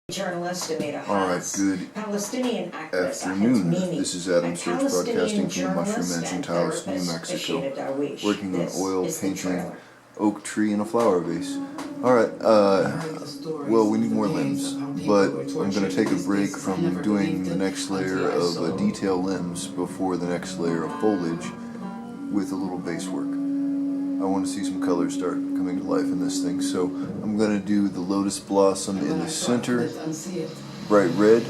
Journalist Amita All right, Haas, good Palestinian activist afternoon. Mimi, This is Adam Sturch broadcasting from Mushroom journalist Mansion and Taos, New therapist Mexico, Ashita Darwish. working on This oil is the painting trailer. oak tree in a flower vase. All right, well, we need more limbs, but I'm going to take a break from doing the next layer of detail limbs before the next layer of foliage with a little base work. I want to see some colors start coming to life in this thing, so I'm going to do the lotus blossom in the center, bright red,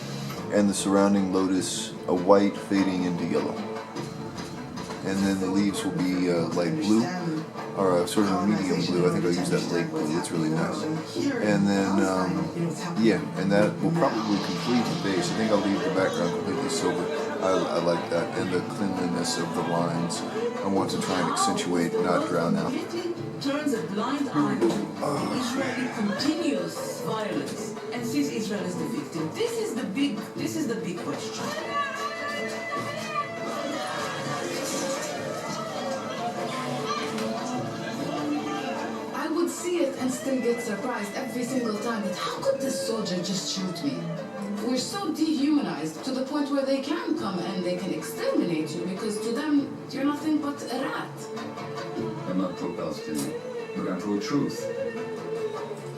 and the surrounding lotus a white fading into yellow. And then the leaves will be light blue, or sort of a medium blue. I think I'll use that light blue, it's really nice. And then, yeah, and that will probably complete the base. I think I'll leave the background completely silver. I like that, and the cleanliness of the lines. I want to try and accentuate, not drown out. Turns a blind eye to Israeli continuous violence and sees Israel as the victim. This is the big question. I would see it and still get surprised every single time that how could this soldier just shoot me? We're so dehumanized to the point where they can come and they can exterminate you because to them you're nothing but a rat. I'm not pro-Palestinian, but I'm pro-truth.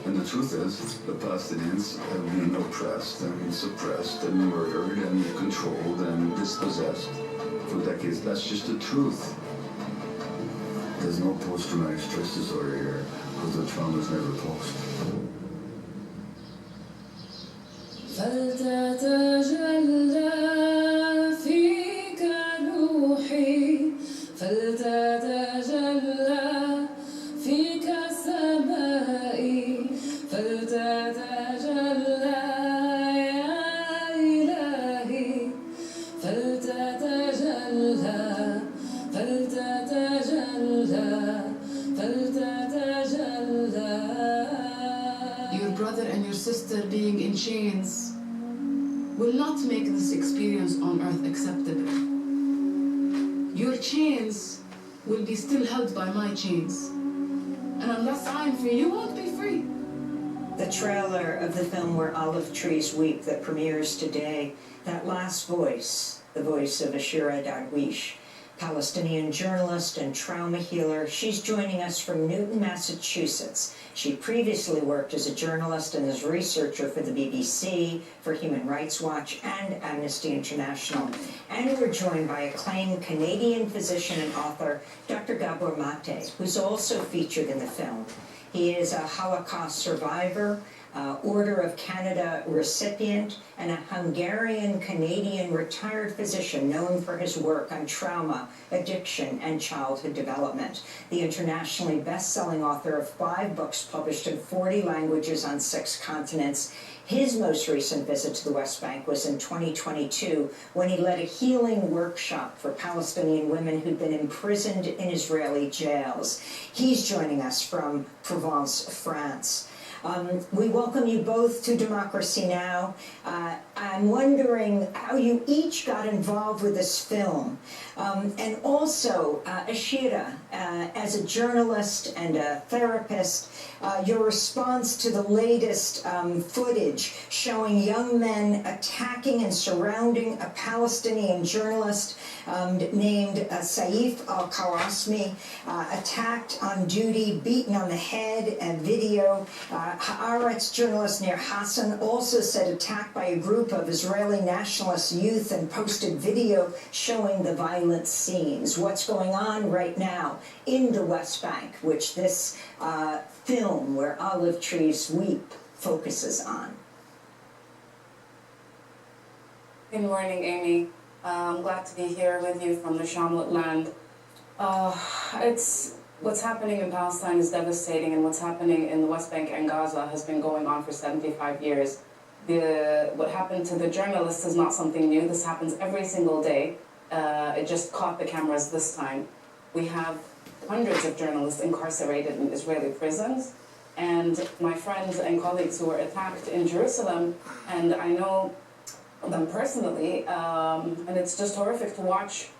And the truth is, the Palestinians have been oppressed and suppressed and murdered and controlled and dispossessed for decades. That's just the truth. There's no post-traumatic stress disorder here because the trauma's never post. فلتتجلى فيك روحي فلتتجلى فيك سمائي فلتتجلى يا إلهي فلتتجلى فلتتجلى فلتتجلى. Your brother and your sister being in chains will not make this experience on earth acceptable. Your chains will be still held by my chains. And unless I'm free, you won't be free. The trailer of the film Where Olive Trees Weep that premieres today, that last voice, the voice of Ashita Darwish, Palestinian journalist and trauma healer. She's joining us from Newton, Massachusetts. She previously worked as a journalist and as researcher for the BBC, for Human Rights Watch, and Amnesty International. And we're joined by acclaimed Canadian physician and author, Dr. Gabor Mate, who's also featured in the film. He is a Holocaust survivor, Order of Canada recipient, and a Hungarian-Canadian retired physician known for his work on trauma, addiction, and childhood development. The internationally best-selling author of 5 books published in 40 languages on 6 continents. His most recent visit to the West Bank was in 2022 when he led a healing workshop for Palestinian women who'd been imprisoned in Israeli jails. He's joining us from Provence, France. We welcome you both to Democracy Now! I'm wondering how you each got involved with this film. And also, Ashita, as a journalist and a therapist, your response to the latest footage showing young men attacking and surrounding a Palestinian journalist named Saif al-Kawasmi, attacked on duty, beaten on the head, and video. Haaretz journalist Nir Hassan also said attacked by a group of Israeli nationalist youth and posted video showing the violent scenes. What's going on right now in the West Bank, which this film, Where Olive Trees Weep, focuses on. Good morning, Amy. I'm glad to be here with you from the Shamlit land. What's happening in Palestine is devastating, and what's happening in the West Bank and Gaza has been going on for 75 years. What happened to the journalists is not something new. This happens every single day. It just caught the cameras this time. We have hundreds of journalists incarcerated in Israeli prisons, and my friends and colleagues who were attacked in Jerusalem, and I know them personally, and it's just horrific to watch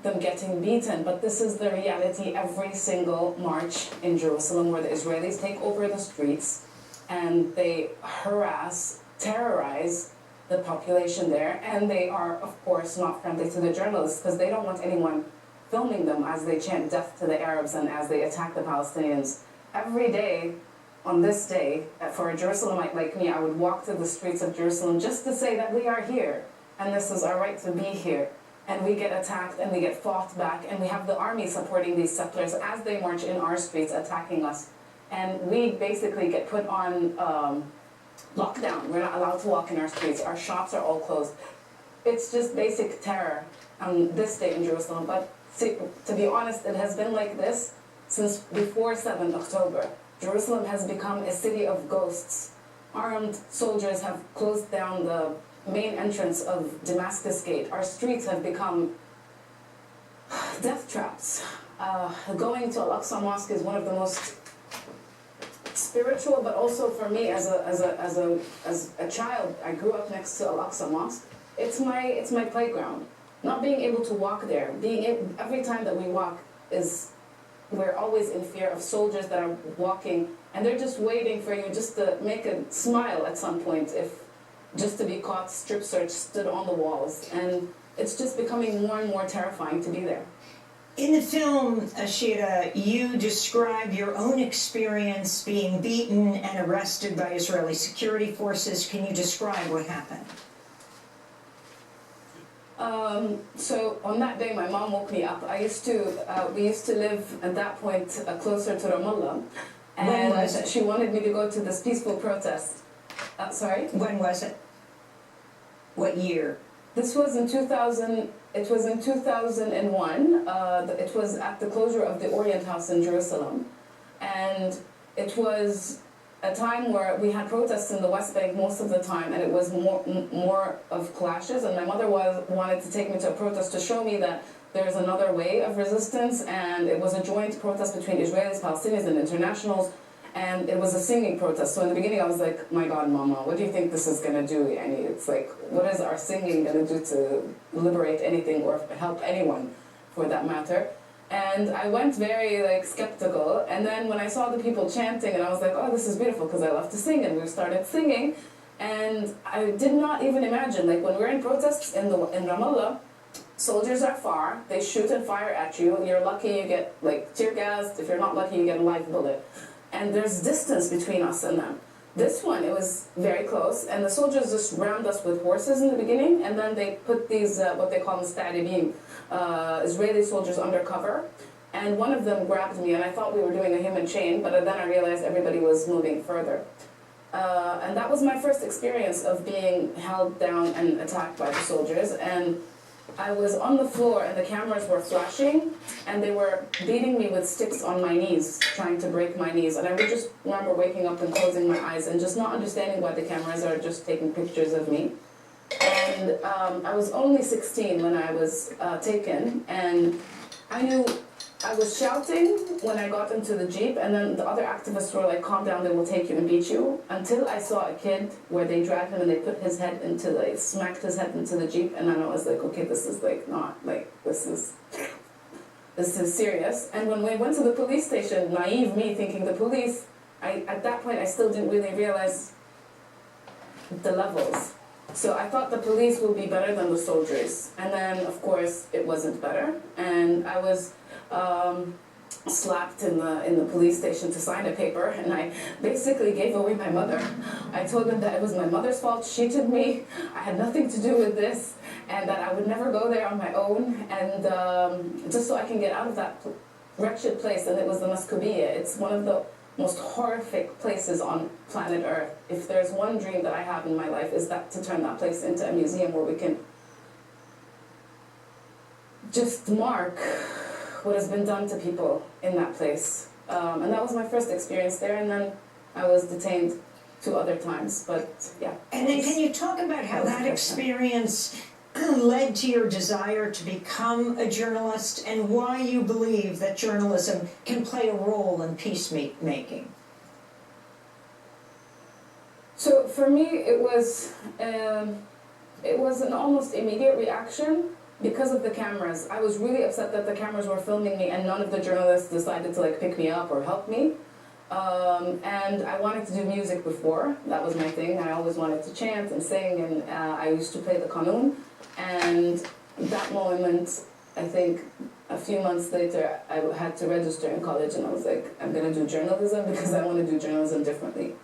them getting beaten, but this is the reality every single march in Jerusalem, where the Israelis take over the streets and they harass terrorize the population there, and they are, of course, not friendly to the journalists because they don't want anyone filming them as they chant death to the Arabs and as they attack the Palestinians. Every day, on this day, for a Jerusalemite like me, I would walk through the streets of Jerusalem just to say that we are here, and this is our right to be here. And we get attacked and we get fought back, and we have the army supporting these settlers as they march in our streets attacking us. And we basically get put on lockdown. We're not allowed to walk in our streets. Our shops are all closed. It's just basic terror on this day in Jerusalem. But to be honest, it has been like this since before 7 October. Jerusalem has become a city of ghosts. Armed soldiers have closed down the main entrance of Damascus Gate. Our streets have become death traps. Going to Al-Aqsa Mosque is one of the most spiritual, but also for me as a child, I grew up next to Al-Aqsa Mosque. It's my playground. Not being able to walk there, every time that we walk we're always in fear of soldiers that are walking, and they're just waiting for you just to make a smile at some point, just to be caught, strip searched, stood on the walls, and it's just becoming more and more terrifying to be there. In the film, Ashira, you describe your own experience being beaten and arrested by Israeli security forces. Can you describe what happened? So on that day, my mom woke me up. We used to live at that point closer to Ramallah, When was and it? she wanted me to go to this peaceful protest. Sorry? When was it? What year? This was in 2000. It was in 2001. It was at the closure of the Orient House in Jerusalem, and it was a time where we had protests in the West Bank most of the time, and it was more of clashes. And my mother wanted to take me to a protest to show me that there's another way of resistance, and it was a joint protest between Israelis, Palestinians, and internationals. And it was a singing protest. So in the beginning I was like, my God, Mama, what do you think this is going to do? I mean, it's like, what is our singing going to do to liberate anything or help anyone for that matter? And I went very skeptical. And then when I saw the people chanting, and I was like, oh, this is beautiful because I love to sing. And we started singing. And I did not even imagine, when we're in protests in Ramallah, soldiers are far, they shoot and fire at you. You're lucky you get tear gas. If you're not lucky, you get a live bullet. And there's distance between us and them. This one, it was very close, and the soldiers just rammed us with horses in the beginning, and then they put these, what they call musta'ribin, Israeli soldiers undercover, and one of them grabbed me, and I thought we were doing a human chain, but then I realized everybody was moving further. And that was my first experience of being held down and attacked by the soldiers, and I was on the floor and the cameras were flashing and they were beating me with sticks on my knees, trying to break my knees. And I would just remember waking up and closing my eyes and just not understanding why the cameras are just taking pictures of me. And I was only 16 when I was taken, and I knew I was shouting when I got into the Jeep, and then the other activists were like, calm down, they will take you and beat you, until I saw a kid where they dragged him and they put his head into, smacked his head into the Jeep, and then I was like, okay, this is this is serious. And when we went to the police station, naive me thinking the police, at that point I still didn't really realize the levels. So I thought the police would be better than the soldiers, and then of course it wasn't better, and I was slapped in the police station to sign a paper, and I basically gave away my mother. I told them that it was my mother's fault, she took me, I had nothing to do with this, and that I would never go there on my own, and just so I can get out of that wretched place. And it was the Maskubiya. It's one of the most horrific places on planet Earth. If there's one dream that I have in my life, is that to turn that place into a museum where we can just mark what has been done to people in that place. And that was my first experience there, and then I was detained 2 other times, but yeah. And then can you talk about how that experience led to your desire to become a journalist, and why you believe that journalism can play a role in peacemaking? So for me, it was an almost immediate reaction because of the cameras. I was really upset that the cameras were filming me and none of the journalists decided to pick me up or help me. And I wanted to do music before. That was my thing. I always wanted to chant and sing, and I used to play the qanun. And that moment, I think a few months later, I had to register in college, and I was like, I'm going to do journalism because I want to do journalism differently.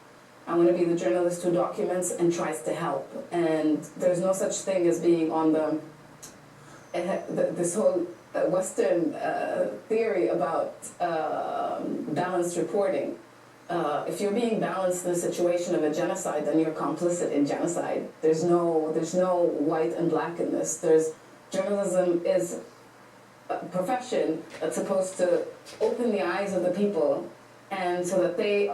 I want to be the journalist who documents and tries to help. And there's no such thing as being on this whole Western theory about balanced reporting. If you're being balanced in a situation of a genocide, then you're complicit in genocide. There's no white and black in this. Journalism is a profession that's supposed to open the eyes of the people, and so that they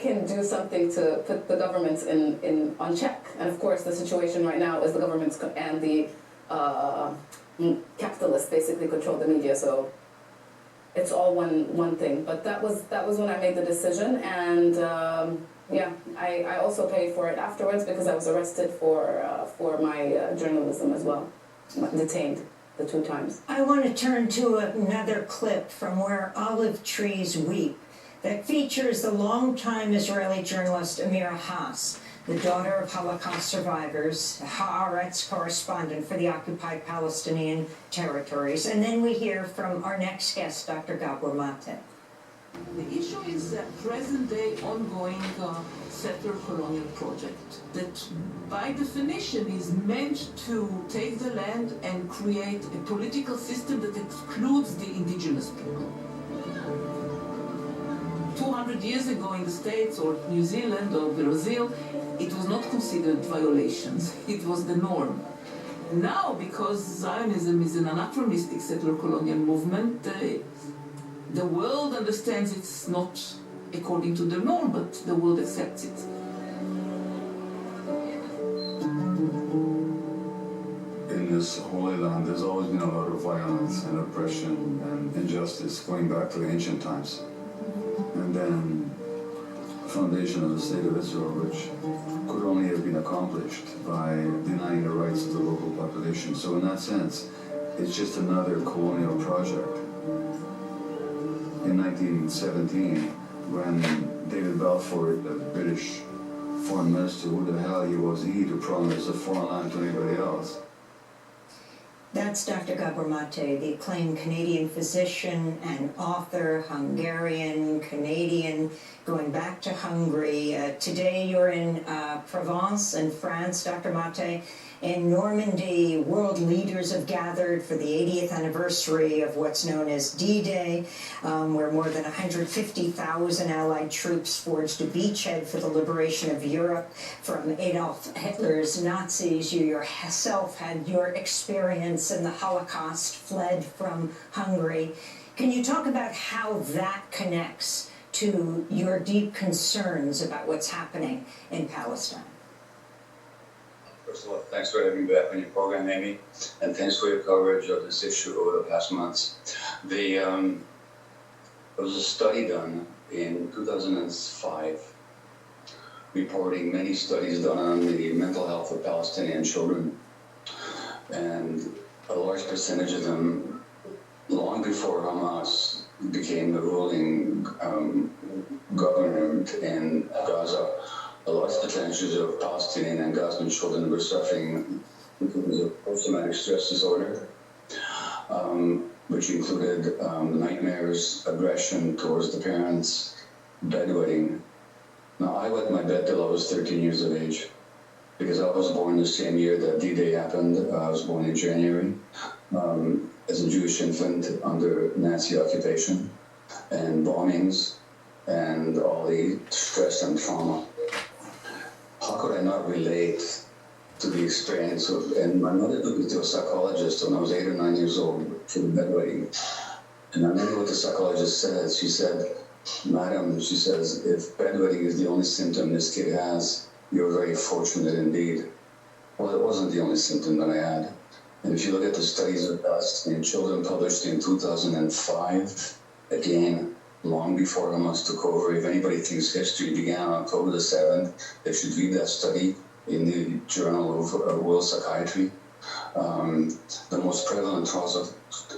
can do something to put the governments on check. And of course, the situation right now is the governments and the capitalists basically control the media. So it's all one thing. But that was when I made the decision, and yeah, I also paid for it afterwards because I was arrested for my journalism as well, detained the 2 times. I want to turn to another clip from Where Olive Trees Weep that features the longtime Israeli journalist Amira Haas, the daughter of Holocaust survivors, Haaretz correspondent for the occupied Palestinian territories. And then we hear from our next guest, Dr. Gabor Mate. The issue is a present-day ongoing settler colonial project that, by definition, is meant to take the land and create a political system that excludes the indigenous people. 200 years ago in the States or New Zealand or Brazil, it was not considered violations. It was the norm. Now, because Zionism is an anachronistic settler colonial movement, the world understands it's not according to the norm, but the world accepts it. In this Holy Land, there's always been a lot of violence and oppression and injustice going back to ancient times. And then the foundation of the State of Israel, which could only have been accomplished by denying the rights of the local population. So in that sense, it's just another colonial project. In 1917, when David Balfour, the British foreign minister, who the hell was he to promise a foreign land to anybody else? That's Dr. Gabor Mate, the acclaimed Canadian physician and author, Hungarian, Canadian, going back to Hungary. Today you're in Provence in France, Dr. Mate. In Normandy, world leaders have gathered for the 80th anniversary of what's known as D-Day, where more than 150,000 Allied troops forged a beachhead for the liberation of Europe from Adolf Hitler's Nazis. You yourself had your experience in the Holocaust, fled from Hungary. Can you talk about how that connects to your deep concerns about what's happening in Palestine? First of all, thanks for having me back on your program, Amy, and thanks for your coverage of this issue over the past months. There was a study done in 2005 reporting many studies done on the mental health of Palestinian children, and a large percentage of them, long before Hamas became the ruling government in Gaza, a large percentage of Palestinian and Gazan children were suffering because of post-traumatic stress disorder, which included nightmares, aggression towards the parents, bedwetting. Now, I wet my bed till I was 13 years of age because I was born the same year that D-Day happened. I was born in January as a Jewish infant under Nazi occupation and bombings and all the stress and trauma. How could I not relate to the experience of, and my mother took me to a psychologist when I was 8 or 9 years old for bedwetting. And I remember what the psychologist said. She said, "Madam," she says, "if bedwetting is the only symptom this kid has, you're very fortunate indeed." Well, it wasn't the only symptom that I had. And if you look at the studies of Palestinian children published in 2005, again, long before Hamas took over, if anybody thinks history began on October the 7th, they should read that study in the Journal of World Psychiatry. The most prevalent cause of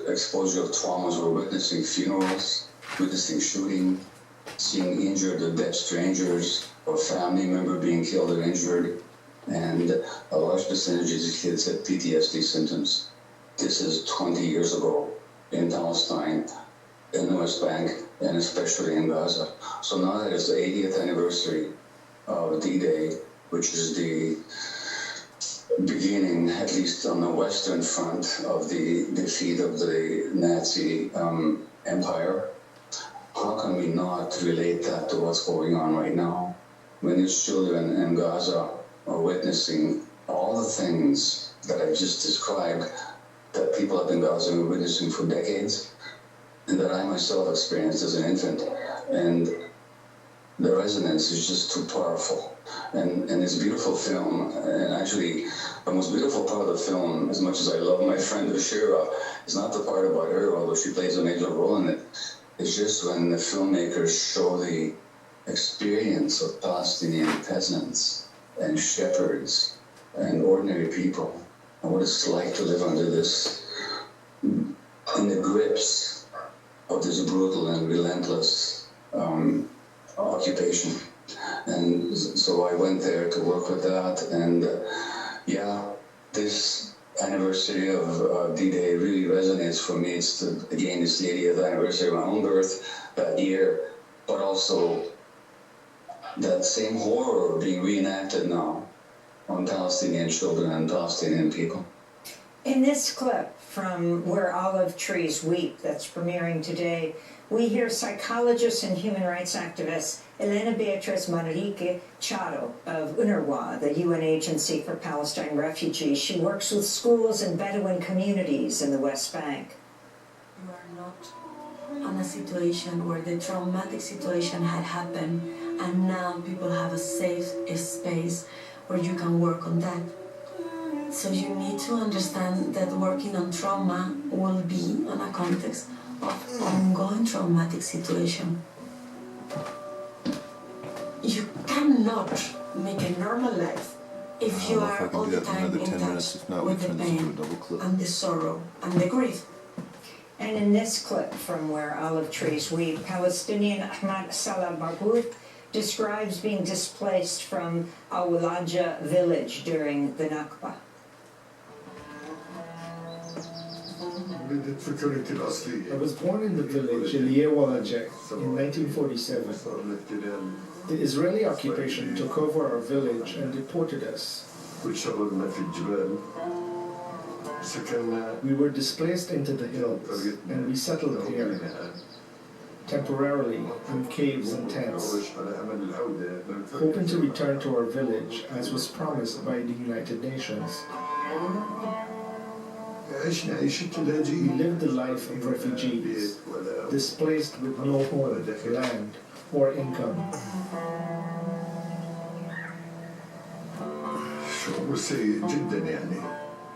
exposure of traumas were witnessing funerals, witnessing shooting, seeing injured or dead strangers, or family member being killed or injured, and a large percentage of these kids had PTSD symptoms. This is 20 years ago in Palestine, in the West Bank, and especially in Gaza. So now that it's the 80th anniversary of D-Day, which is the beginning, at least on the Western Front, of the defeat of the Nazi empire, how can we not relate that to what's going on right now? When these children in Gaza are witnessing all the things that I just described that people up in Gaza were witnessing for decades, and that I myself experienced as an infant, and the resonance is just too powerful. And this beautiful film, and actually the most beautiful part of the film, as much as I love my friend Ashira, is not the part about her, although she plays a major role in it. It's just when the filmmakers show the experience of Palestinian peasants and shepherds and ordinary people, and what it's like to live under this, in the grips of this brutal and relentless occupation. And so I went there to work with that, and this anniversary of D-Day really resonates for me. It's the 80th anniversary of my own birth that year, but also that same horror being reenacted now on Palestinian children and Palestinian people. In this clip from Where Olive Trees Weep that's premiering today, we hear psychologist and human rights activist Elena Beatriz Manrique Charo of UNRWA, the UN Agency for Palestine Refugees. She works with schools and Bedouin communities in the West Bank. You are not in a situation where the traumatic situation had happened and now people have a safe space where you can work on that. So you need to understand that working on trauma will be in a context of ongoing traumatic situation. You cannot make a normal life if you are all the time in touch with the pain and the sorrow and the grief. And in this clip from Where Olive Trees Weep, Palestinian Ahmad Salah Barghouth describes being displaced from Awalaja village during the Nakba. I was born in the village Walaja in 1947. The Israeli occupation took over our village and deported us. We were displaced into the hills and we settled here, temporarily in caves and tents, hoping to return to our village as was promised by the United Nations. We lived the life of refugees, displaced with no home, land, or income.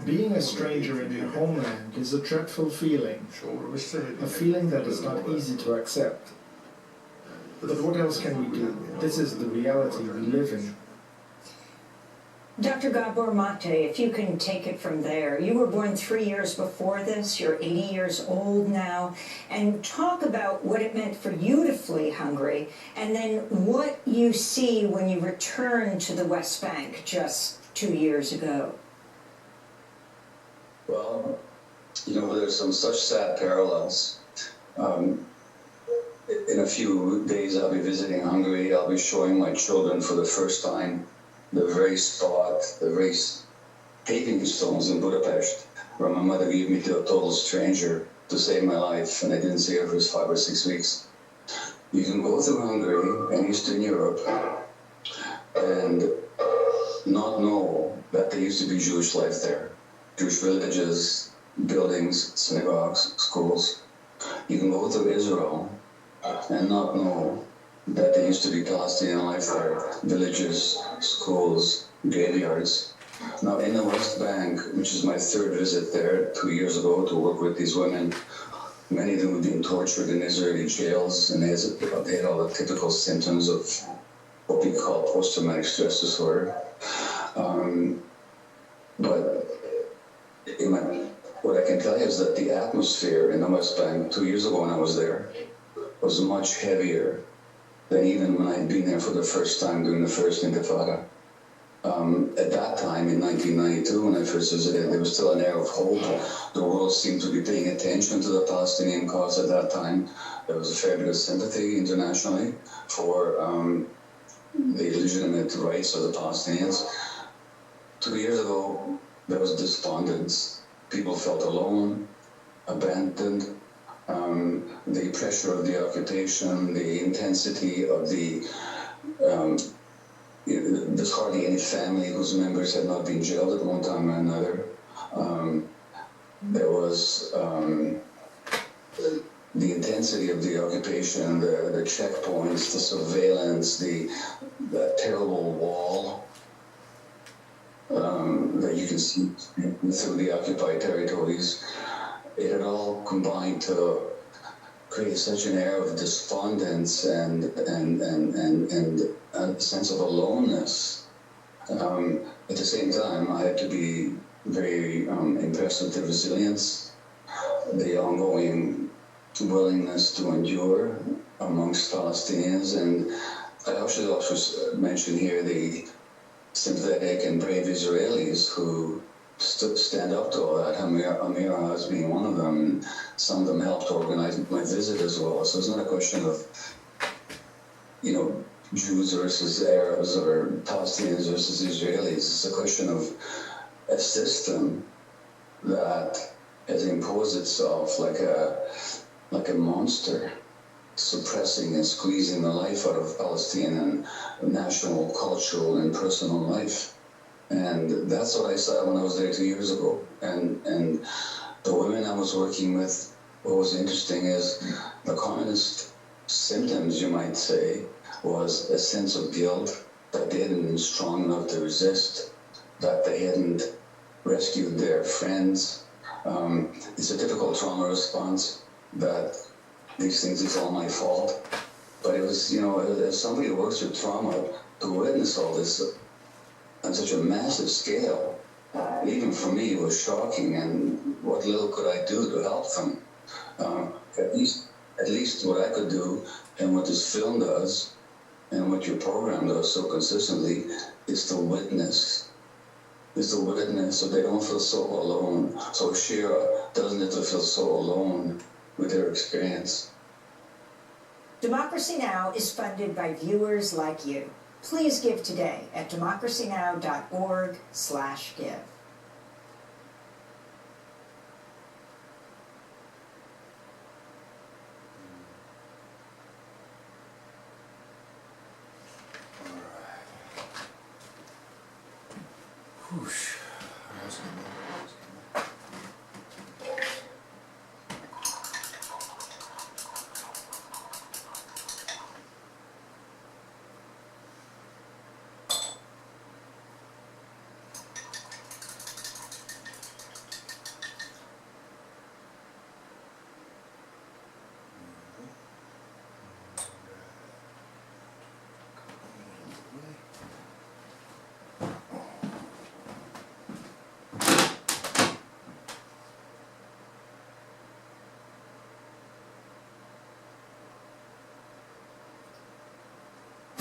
Being a stranger in your homeland is a dreadful feeling, a feeling that is not easy to accept. But what else can we do? This is the reality we live in. Dr. Gabor Mate, if you can take it from there. You were born 3 years before this, you're 80 years old now, and talk about what it meant for you to flee Hungary, and then what you see when you return to the West Bank just 2 years ago. Well, there's some such sad parallels. In a few days I'll be visiting Hungary. I'll be showing my children for the first time the very spot, the very paving stones in Budapest, where my mother gave me to a total stranger to save my life, and I didn't see her for 5 or 6 weeks. You can go through Hungary and Eastern Europe and not know that there used to be Jewish life there. Jewish villages, buildings, synagogues, schools. You can go through Israel and not know that there used to be Palestinian life there, villages, schools, graveyards. Now in the West Bank, which is my third visit there 2 years ago to work with these women, many of them were being tortured in Israeli jails, and they had all the typical symptoms of what we call post-traumatic stress disorder. But what I can tell you is that the atmosphere in the West Bank 2 years ago when I was there was much heavier than even when I'd been there for the first time during the first Intifada. At that time, in 1992, when I first visited, there was still an air of hope. The world seemed to be paying attention to the Palestinian cause at that time. There was a fair bit of sympathy internationally for the legitimate rights of the Palestinians. 2 years ago, there was despondence. People felt alone, abandoned. The pressure of the occupation, the intensity of the there's hardly any family whose members had not been jailed at one time or another. There was the intensity of the occupation, the checkpoints, the surveillance, the terrible wall that you can see through the occupied territories. It had all combined to create such an air of despondence and a sense of aloneness. At the same time, I had to be very impressed with the resilience, the ongoing willingness to endure amongst Palestinians, and I should also mention here the sympathetic and brave Israelis who stand up to all that. Amira has been one of them, and some of them helped organize my visit as well. So it's not a question of, Jews versus Arabs or Palestinians versus Israelis. It's a question of a system that has imposed itself like a monster, suppressing and squeezing the life out of Palestinian national, cultural, and personal life. And that's what I saw when I was there 2 years ago. And the women I was working with, what was interesting is the commonest symptoms, you might say, was a sense of guilt that they hadn't been strong enough to resist, that they hadn't rescued their friends. It's a difficult trauma response that these things, it's all my fault. But it was, as somebody who works with trauma, to witness all this on such a massive scale, even for me, it was shocking, and what little could I do to help them? At least what I could do, and what this film does, and what your program does so consistently, is to witness. So they don't feel so alone. So Shira doesn't have to feel so alone with their experience. Democracy Now! Is funded by viewers like you. Please give today at democracynow.org/give. Whoosh.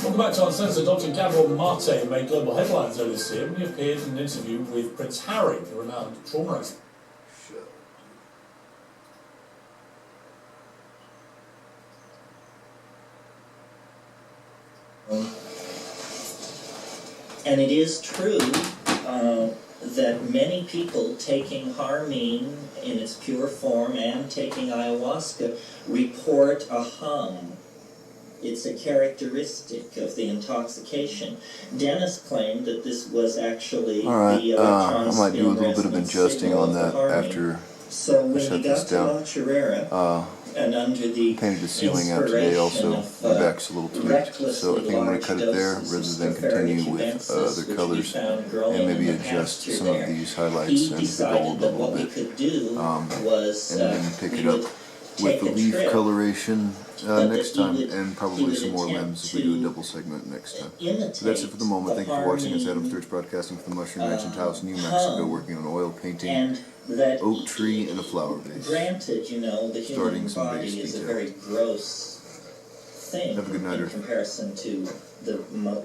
Welcome back to Uncensored. Dr. Gabor Mate made global headlines earlier this year when he appeared in an interview with Prince Harry, the renowned trauma expert. And it is true that many people taking harmine in its pure form and taking ayahuasca report a hum. It's a characteristic of the intoxication. Dennis claimed that this was actually the electron I might do a spin little bit of adjusting on that after so when I shut he got this down. to La Chirera, and under the Painted the ceiling out today also. My back's a little tweaked, so I think I'm going to cut it there rather than continue with other colors and maybe adjust some of these highlights and the gold a little bit. And then pick it up with the leaf coloration next time, and probably some more limbs if we do a double segment next time. So that's it for the moment. Thank you for watching. It's Adam Sturch broadcasting from the Mushroom Merchant House, New Mexico, working on oil painting, oak tree, and a flower vase. Granted, the human body is a very gross thing Have a good night, in comparison to the